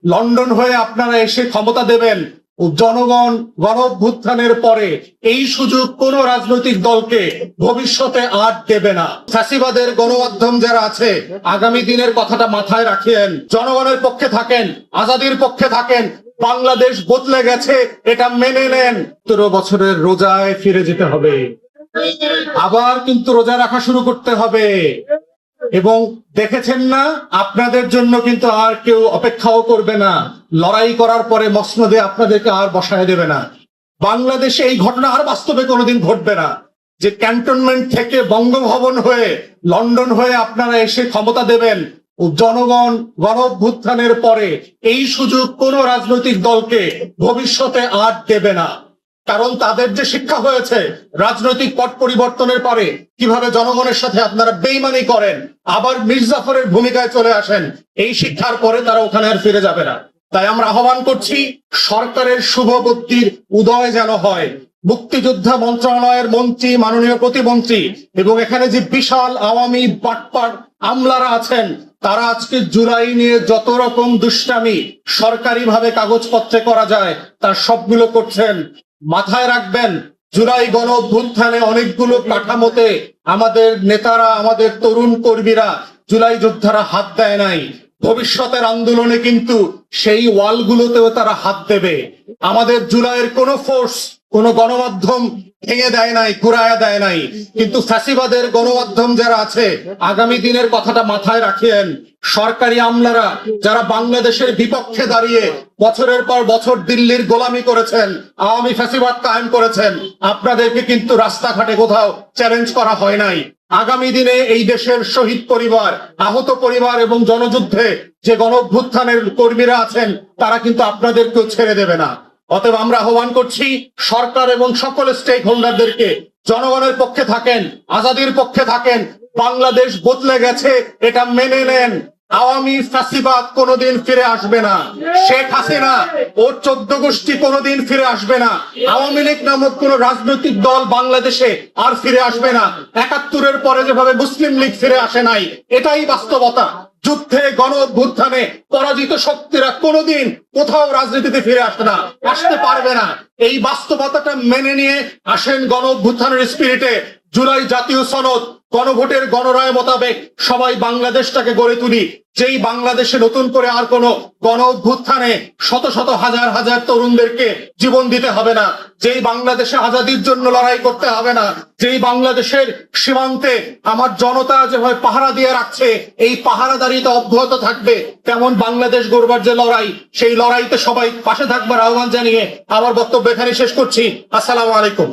London হয়ে আপনারা এসে ক্ষমতা দেবেন। জনগণ গণ অভ্যুত্থানের পরে এই সুযোগ কোন রাজনৈতিক দলকে ভবিষ্যতে আর দেবে না। ফ্যাসিবাদের গণমাধ্যম যারা আছে আগামী দিনের কথাটা মাথায় রাখেন, জনগণের পক্ষে থাকেন, আজাদির পক্ষে থাকেন। বাংলাদেশ বদলে গেছে, এটা মেনে নেন। 17 বছরের রোজায় ফিরে যেতে হবে, আবার কিন্তু রোজা রাখা শুরু করতে হবে। এবং দেখেছেন না, আপনাদের জন্য কিন্তু আর কেউ অপেক্ষাও করবে না। লড়াই করার পরে মসনদে আপনাদেরকে আর বসায় দেবে না। বাংলাদেশে এই ঘটনা আর বাস্তবে কোনোদিন ঘটবে না, যে ক্যান্টনমেন্ট থেকে বঙ্গভবন হয়ে লন্ডন হয়ে আপনারা এসে ক্ষমতা দেবেন। জনগণ গণ অভ্যুত্থানের পরে এই সুযোগ কোন রাজনৈতিক দলকে ভবিষ্যতে আর দেবে না। কারণ তাদের যে শিক্ষা হয়েছে রাজনৈতিক পট পরিবর্তনের পরে কিভাবে জনগণের সাথে আপনারা বেইমানি করেন, আবার মির্জাফরের ভূমিকায় চলে আসেন, এই শিক্ষার পরে তারা ওখানে আর ফিরে যাবে না। তাই আমরা আহ্বান করছি, সরকারের শুভ বুদ্ধির উদয় যেন হয়। মুক্তিযোদ্ধা মন্ত্রণালয়ের মন্ত্রী, মাননীয় প্রতিমন্ত্রী এবং এখানে যে বিশাল আওয়ামী বাটপার আমলারা আছেন, তারা আজকে জুলাই নিয়ে যত রকম দুষ্টামি সরকারিভাবে কাগজপত্রে করা যায় তার সবগুলো করছেন। মাথায় রাখবেন, জুলাই গণ অভ্যুত্থানে অনেকগুলো কাঠামোতে আমাদের নেতারা, আমাদের তরুণ কর্মীরা, জুলাই যোদ্ধারা হাত দেয় নাই। ভবিষ্যতের আন্দোলনে কিন্তু সেই ওয়ালগুলোতেও তারা হাত দেবে। আমাদের জুলাইয়ের কোনো ফোর্স, কোন গণমাধ্যম ভেঙে দেয় নাই, কুড়ায়া দেয় নাই। কিন্তু ফ্যাসিবাদের গণমাধ্যম যারা আছে আগামী দিনের কথাটা মাথায় রাখেন। সরকারি আমলারা যারা বাংলাদেশের বিপক্ষে দাঁড়িয়ে বছরের পর বছর দিল্লির গোলামি করেছেন, আওয়ামী ফ্যাসিবাদ কায়েম করেছেন, আপনাদেরকে কিন্তু রাস্তাঘাটে কোথাও চ্যালেঞ্জ করা হয় নাই। আগামী দিনে এই দেশের শহীদ পরিবার, আহত পরিবার এবং জনযুদ্ধে যে গণ অভ্যুত্থানের কর্মীরা আছেন তারা কিন্তু আপনাদেরকেও ছেড়ে দেবে না। অতএব আমরা আহ্বান করছি সরকার এবং সকল স্টেক হোল্ডারদেরকে, জনগণের পক্ষে থাকেন, আজাদির পক্ষে থাকেন। বাংলাদেশ বদলে গেছে, এটা মেনে নেন। আওয়ামী ফ্যাসিবাদ কোনোদিন ফিরে আসবে না। শেখ হাসিনা ওর 14 গোষ্ঠী কোনোদিন ফিরে আসবে না। আওয়ামী লীগ নামক কোন রাজনৈতিক দল বাংলাদেশে আর ফিরে আসবে না। 71-এর পরে যেভাবে মুসলিম লীগ ফিরে আসে নাই, এটাই বাস্তবতা। যুদ্ধে গণ অভ্যুত্থানে পরাজিত শক্তিরা কোনোদিন কোথাও রাজনীতিতে ফিরে আসতে পারবে না। এই বাস্তবতাটা মেনে নিয়ে আসেন গণ অভ্যুত্থানের স্পিরিটে জুলাই জাতীয় সনদ, গণভোটের গণরায় মোতাবেক সবাই বাংলাদেশটাকে গড়ে তুলি। যেই বাংলাদেশে নতুন করে আর কোন গণ অভ্যুত্থানে শত শত হাজার হাজার তরুণদেরকে জীবন দিতে হবে না, যেই বাংলাদেশে আজাদির জন্য লড়াই করতে হবে না, যেই বাংলাদেশের সীমান্তে আমার জনতা যেভাবে পাহারা দিয়ে রাখছে এই পাহারাদারিতে অব্যাহত থাকবে, তেমন বাংলাদেশ গড়বার যে লড়াই, সেই লড়াইতে সবাই পাশে থাকবার আহ্বান জানিয়ে আমার বক্তব্য এখানে শেষ করছি। আসসালামু আলাইকুম।